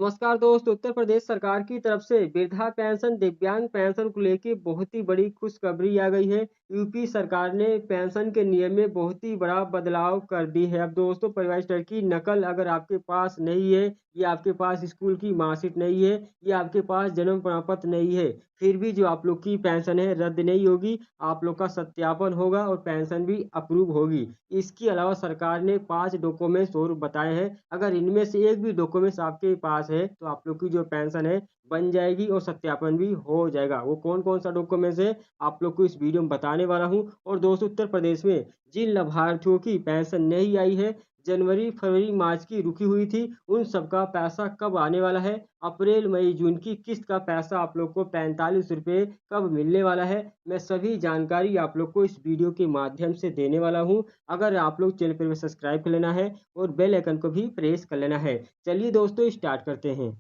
नमस्कार दोस्त। उत्तर प्रदेश सरकार की तरफ से वृद्धा पेंशन दिव्यांग पेंशन को लेके बहुत ही बड़ी खुशखबरी आ गई है। यूपी सरकार ने पेंशन के नियम में बहुत ही बड़ा बदलाव कर दी है। अब दोस्तों, परिवार स्तर की नकल अगर आपके पास नहीं है, या आपके पास स्कूल की मार्कशीट नहीं है, या आपके पास जन्म प्रमाण पत्र नहीं है, फिर भी जो आप लोग की पेंशन है रद्द नहीं होगी। आप लोग का सत्यापन होगा और पेंशन भी अप्रूव होगी। इसके अलावा सरकार ने 5 डॉक्यूमेंट्स और बताए हैं। अगर इनमें से एक भी डॉक्यूमेंट्स आपके पास है तो आप लोग की जो पेंशन है बन जाएगी और सत्यापन भी हो जाएगा। वो कौन-कौन सा डॉक्यूमेंट्स है आप लोग को इस वीडियो में बताने वाला हूँ। और दोस्तों, उत्तर प्रदेश में जिन लाभार्थियों की पेंशन नहीं आई है, जनवरी, फरवरी, मार्च की रुकी हुई थी, उन सबका पैसा कब आने वाला है, अप्रैल, मई, जून की किस्त का पैसा आप लोग को ₹45 कब मिलने वाला है, मैं सभी जानकारी आप लोग को इस वीडियो के माध्यम से देने वाला हूँ। अगर आप लोग चैनल पर सब्सक्राइब कर लेना है और बेल आइकन को भी प्रेस कर लेना है। चलिए दोस्तों, स्टार्ट करते हैं।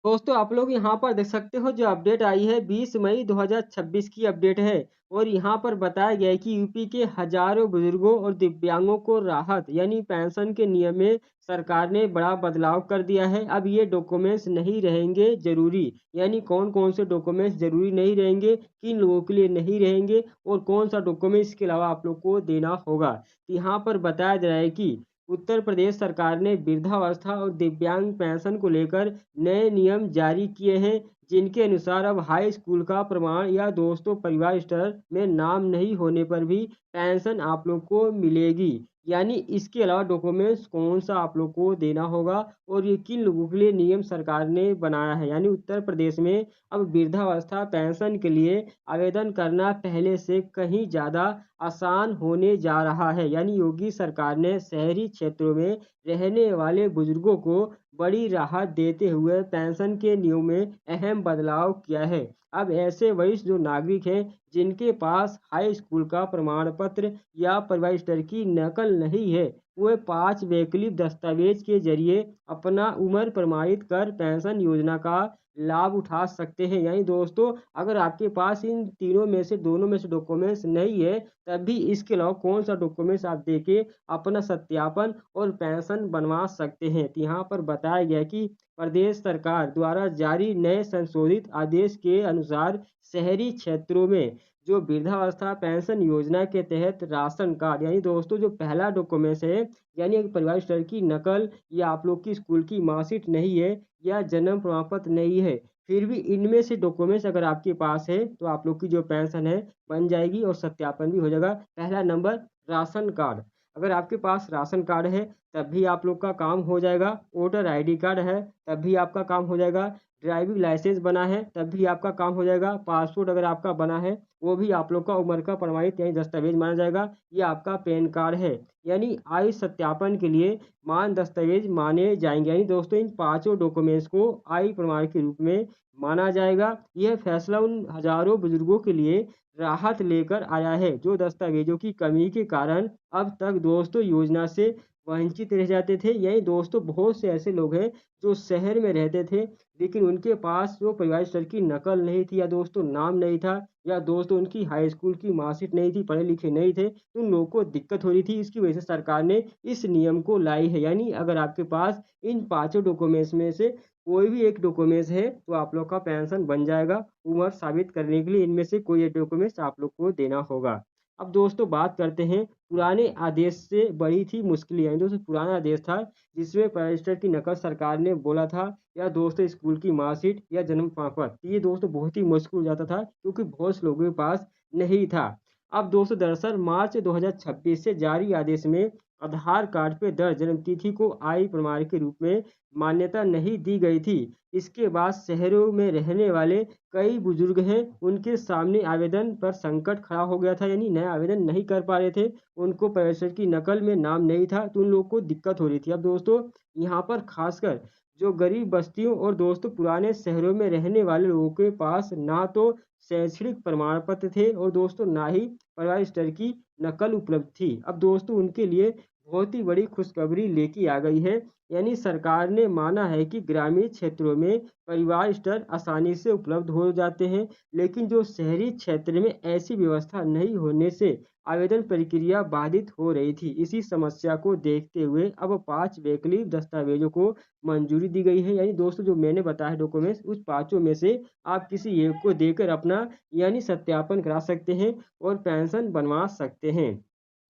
दोस्तों, आप लोग यहाँ पर देख सकते हो जो अपडेट आई है 20 मई 2026 की अपडेट है। और यहाँ पर बताया गया है कि यूपी के हजारों बुजुर्गों और दिव्यांगों को राहत यानी पेंशन के नियम में सरकार ने बड़ा बदलाव कर दिया है। अब ये डॉक्यूमेंट्स नहीं रहेंगे जरूरी। यानी कौन कौन से डॉक्यूमेंट्स जरूरी नहीं रहेंगे, किन लोगों के लिए नहीं रहेंगे, और कौन सा डॉक्यूमेंट्स के अलावा आप लोग को देना होगा। तो यहाँ पर बताया जा रहा है कि उत्तर प्रदेश सरकार ने वृद्धावस्था और दिव्यांग पेंशन को लेकर नए नियम जारी किए हैं, जिनके अनुसार अब हाई स्कूल का प्रमाण या दोस्तों परिवार स्तर में नाम नहीं होने पर भी पेंशन आप लोग को मिलेगी। यानी इसके अलावा डॉक्यूमेंट्स कौन सा आप लोग को देना होगा और ये किन लोगों के लिए नियम सरकार ने बनाया है। यानी उत्तर प्रदेश में अब वृद्धावस्था पेंशन के लिए आवेदन करना पहले से कहीं ज़्यादा आसान होने जा रहा है। यानी योगी सरकार ने शहरी क्षेत्रों में रहने वाले बुजुर्गों को बड़ी राहत देते हुए पेंशन के नियमों में अहम बदलाव किया है। अब ऐसे वरिष्ठ जो नागरिक हैं, जिनके पास हाई स्कूल का प्रमाण पत्र या परिवार स्तर की नकल नहीं है, वे 5 वैकल्पिक दस्तावेज के जरिए अपना उम्र प्रमाणित कर पेंशन योजना का लाभ उठा सकते हैं। यानी दोस्तों, अगर आपके पास इन तीनों में से दोनों में से डॉक्यूमेंट्स नहीं है, तब भी इसके अलावा कौन सा डॉक्यूमेंट्स आप देके अपना सत्यापन और पेंशन बनवा सकते हैं। तो यहाँ पर बताया गया कि प्रदेश सरकार द्वारा जारी नए संशोधित आदेश के अनुसार शहरी क्षेत्रों में जो वृद्धावस्था पेंशन योजना के तहत राशन कार्ड यानी दोस्तों जो पहला डॉक्यूमेंट्स है, यानी एक परिवार स्तर की नकल, या आप लोग की स्कूल की मार्कशीट नहीं है, या जन्म प्रमाण पत्र नहीं है, फिर भी इनमें से डॉक्यूमेंट्स अगर आपके पास है तो आप लोग की जो पेंशन है बन जाएगी और सत्यापन भी हो जाएगा। पहला नंबर, राशन कार्ड। अगर आपके पास राशन कार्ड है तब भी आप लोग का काम हो जाएगा। वोटर आईडी कार्ड है तब भी आपका काम हो जाएगा। ड्राइविंग लाइसेंस बना है तब भी आपका काम हो जाएगा। पासपोर्ट अगर आपका बना है वो भी आप लोग का उम्र का प्रमाणित यानी दस्तावेज माना जाएगा। ये आपका पैन कार्ड है, यानी आयु सत्यापन के लिए मान दस्तावेज माने जाएंगे। यानी दोस्तों, इन पांचों डॉक्यूमेंट्स को आयु प्रमाण के रूप में माना जाएगा। यह फैसला उन हजारों बुजुर्गों के लिए राहत लेकर आया है जो दस्तावेजों की कमी के कारण अब तक दोस्तों योजना से वंचित रह जाते थे। यही दोस्तों, बहुत से ऐसे लोग हैं जो शहर में रहते थे, लेकिन उनके पास जो परिवार स्तर की नकल नहीं थी, या दोस्तों नाम नहीं था, या दोस्तों उनकी हाई स्कूल की मार्कशीट नहीं थी, पढ़े लिखे नहीं थे, तो उन लोगों को दिक्कत हो रही थी। इसकी वजह से सरकार ने इस नियम को लाई है। यानी अगर आपके पास इन पांचों डॉक्यूमेंट्स में से कोई भी एक डॉक्यूमेंट्स है तो आप लोग का पेंशन बन जाएगा। उम्र साबित करने के लिए इनमें से कोई एक डॉक्यूमेंट्स आप लोग को देना होगा। अब दोस्तों बात करते हैं, पुराने आदेश से बड़ी थी मुश्किलें। यानी दोस्तों, पुराना आदेश था जिसमें रजिस्टर की नकल सरकार ने बोला था, या दोस्तों स्कूल की मार्कशीट या जन्म प्रमाण पत्र, ये दोस्तों बहुत ही मुश्किल हो जाता था क्योंकि बहुत से लोगों के पास नहीं था। अब दोस्तों दरअसल मार्च 2026 से जारी आदेश में आधार कार्ड पे दर्ज जन्म तिथि को आयु प्रमाण के रूप में मान्यता नहीं दी गई थी। इसके बाद शहरों में रहने वाले कई बुजुर्ग हैं, उनके सामने आवेदन पर संकट खड़ा हो गया था। यानी नया आवेदन नहीं कर पा रहे थे, उनको प्रवेश की नकल में नाम नहीं था, तो उन लोगों को दिक्कत हो रही थी। अब दोस्तों, यहाँ पर खासकर जो गरीब बस्तियों और दोस्तों पुराने शहरों में रहने वाले लोगों के पास ना तो शैक्षणिक प्रमाण पत्र थे और दोस्तों ना ही परिवार स्तर की नकल उपलब्ध थी। अब दोस्तों उनके लिए बहुत ही बड़ी खुशखबरी लेके आ गई है। यानी सरकार ने माना है कि ग्रामीण क्षेत्रों में परिवार स्तर आसानी से उपलब्ध हो जाते हैं, लेकिन जो शहरी क्षेत्र में ऐसी व्यवस्था नहीं होने से आवेदन प्रक्रिया बाधित हो रही थी। इसी समस्या को देखते हुए अब 5 वैकल्पिक दस्तावेजों को मंजूरी दी गई है। यानी दोस्तों जो मैंने बताया डॉक्यूमेंट्स, उस पाँचों में से आप किसी एक को देकर अपना यानी सत्यापन करा सकते हैं और पेंशन बनवा सकते हैं।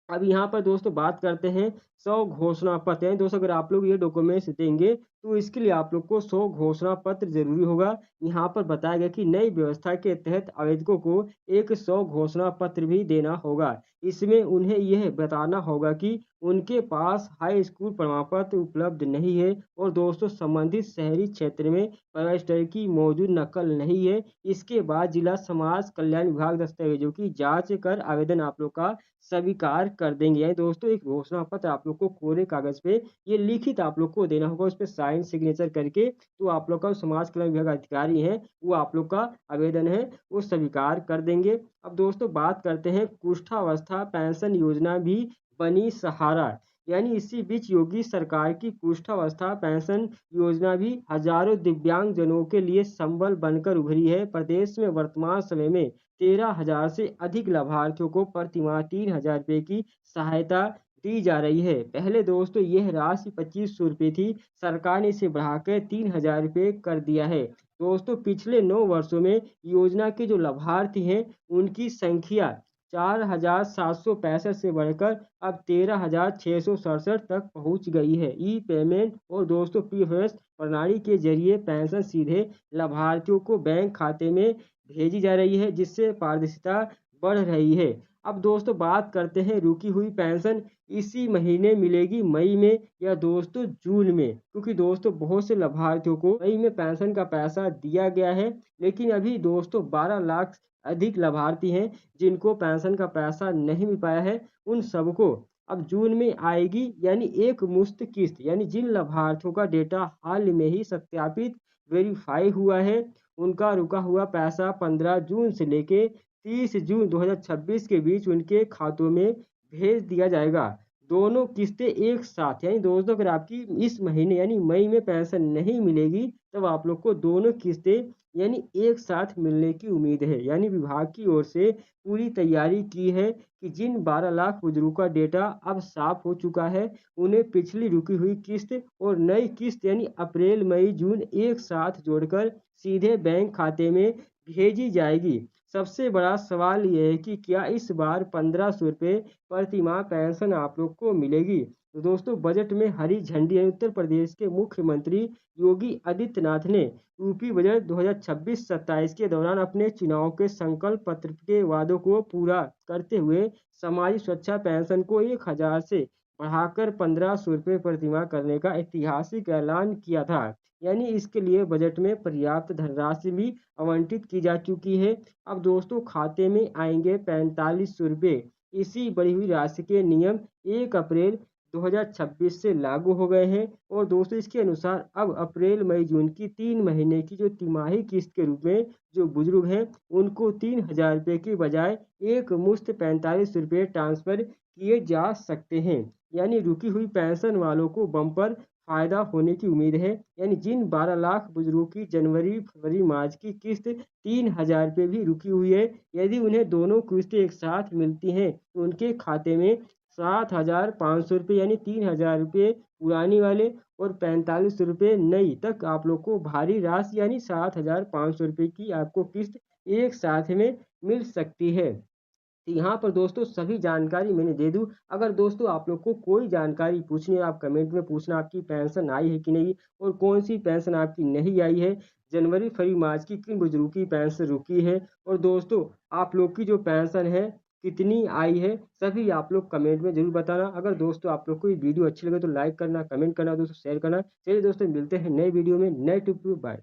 अब यहाँ पर दोस्तों बात करते हैं 100 घोषणा पत्र। यानी दोस्तों अगर आप लोग ये डॉक्यूमेंट्स देंगे तो इसके लिए आप लोग को 100 घोषणा पत्र जरूरी होगा। यहाँ पर बताया गया कि नई व्यवस्था के तहत आवेदकों को एक 100 घोषणा पत्र भी देना होगा। इसमें उन्हें यह बताना होगा कि उनके पास हाई स्कूल प्रमाण पत्र उपलब्ध नहीं है और दोस्तों संबंधित शहरी क्षेत्र में प्रवेश की मौजूद नकल नहीं है। इसके बाद जिला समाज कल्याण विभाग दस्तावेजों की जांच कर आवेदन आप लोग का स्वीकार कर देंगे। यानी दोस्तों एक घोषणा पत्र आप लोग को कोरे कागज पे ये लिखित आप लोग को देना होगा, उस पर साइन सिग्नेचर करके, तो आप लोग का समाज कल्याण विभाग अधिकारी है वो आप लोग का आवेदन है वो स्वीकार कर देंगे। अब दोस्तों बात करते हैं कुष्ठावस्था पेंशन योजना भी बनी सहारा। यानी इसी बीच योगी सरकार की कुष्ठावस्था पेंशन योजना भी हजारों दिव्यांग जनों के लिए संबल बनकर उभरी है। प्रदेश में वर्तमान समय में 13,000 से अधिक लाभार्थियों को प्रतिमाह 3,000 रुपये की सहायता दी जा रही है। पहले दोस्तों यह राशि 2,500 रुपये थी, सरकार ने इसे बढ़ाकर 3,000 रुपये कर दिया है। दोस्तों पिछले 9 वर्षों में योजना के जो लाभार्थी हैं उनकी संख्या 4,765 से बढ़कर अब 13,667 तक पहुंच गई है। ई पेमेंट और दोस्तों पीएफएस प्रणाली के जरिए पेंशन सीधे लाभार्थियों को बैंक खाते में भेजी जा रही है, जिससे पारदर्शिता बढ़ रही है। अब दोस्तों बात करते हैं रुकी हुई पेंशन इसी महीने मिलेगी मई में या दोस्तों जून में, क्योंकि दोस्तों बहुत से लाभार्थियों को मई में पेंशन का पैसा दिया गया है, लेकिन अभी दोस्तों 12 लाख अधिक लाभार्थी हैं जिनको पेंशन का पैसा नहीं मिल पाया है। उन सबको अब जून में आएगी, यानी एक मुश्त किस्त। यानी जिन लाभार्थियों का डेटा हाल में ही सत्यापित वेरीफाई हुआ है उनका रुका हुआ पैसा 15 जून से लेके 30 जून 2026 के बीच उनके खातों में भेज दिया जाएगा। दोनों किस्तें एक साथ। यानी दोस्तों अगर आपकी इस महीने यानी मई में पेंशन नहीं मिलेगी तब आप लोग को दोनों किस्तें यानी एक साथ मिलने की उम्मीद है। यानी विभाग की ओर से पूरी तैयारी की है कि जिन 12 लाख बुजुर्गों का डेटा अब साफ हो चुका है उन्हें पिछली रुकी हुई किस्त और नई किस्त यानी अप्रैल मई जून एक साथ जोड़कर सीधे बैंक खाते में भेजी जाएगी। सबसे बड़ा सवाल यह है कि क्या इस बार 1,500 रुपये प्रति माह पेंशन आप लोग को मिलेगी। तो दोस्तों बजट में हरी झंडी उत्तर प्रदेश के मुख्यमंत्री योगी आदित्यनाथ ने यूपी बजट 2026-27 के दौरान अपने चुनाव के संकल्प पत्र के वादों को पूरा करते हुए सामाजिक सुरक्षा पेंशन को 1,000 से बढ़ाकर 1,500 रुपये प्रतिमाह करने का ऐतिहासिक ऐलान किया था। यानी इसके लिए बजट में पर्याप्त धनराशि भी आवंटित की जा चुकी है। अब दोस्तों खाते में आएंगे 4,500 रुपये। इसी बढ़ी हुई राशि के नियम 1 अप्रैल 2026 से लागू हो गए हैं और दोस्तों इसके अनुसार अब अप्रैल मई जून की 3 महीने की जो तिमाही किस्त के रूप में जो बुजुर्ग हैं उनको 3,000 रुपये की बजाय एक मुश्त 45 रुपये ट्रांसफर किए जा सकते हैं। यानी रुकी हुई पेंशन वालों को बम्पर फायदा होने की उम्मीद है। यानी जिन 12 लाख बुजुर्गों की जनवरी फरवरी मार्च की किस्त 3,000 रुपये भी रुकी हुई है, यदि उन्हें दोनों किस्तें एक साथ मिलती हैं तो उनके खाते में 7,500 रुपये यानी 3,000 रुपये पुरानी वाले और 45 रुपये नई तक आप लोग को भारी राशि यानी 7,500 रुपये की आपको किस्त एक साथ में मिल सकती है। तो यहाँ पर दोस्तों सभी जानकारी मैंने दे दूँ। अगर दोस्तों आप लोग को कोई जानकारी पूछनी है आप कमेंट में पूछना, आपकी पेंशन आई है कि नहीं और कौन सी पेंशन आपकी नहीं आई है, जनवरी फरवरी मार्च की किन बुजुर्गों की पेंशन रुकी है और दोस्तों आप लोग की जो पेंशन है कितनी आई है, सभी आप लोग कमेंट में जरूर बताना। अगर दोस्तों आप लोग को ये वीडियो अच्छी लगे तो लाइक करना, कमेंट करना, दोस्तों शेयर करना। चलिए दोस्तों मिलते हैं नए वीडियो में नए टिप। बाय।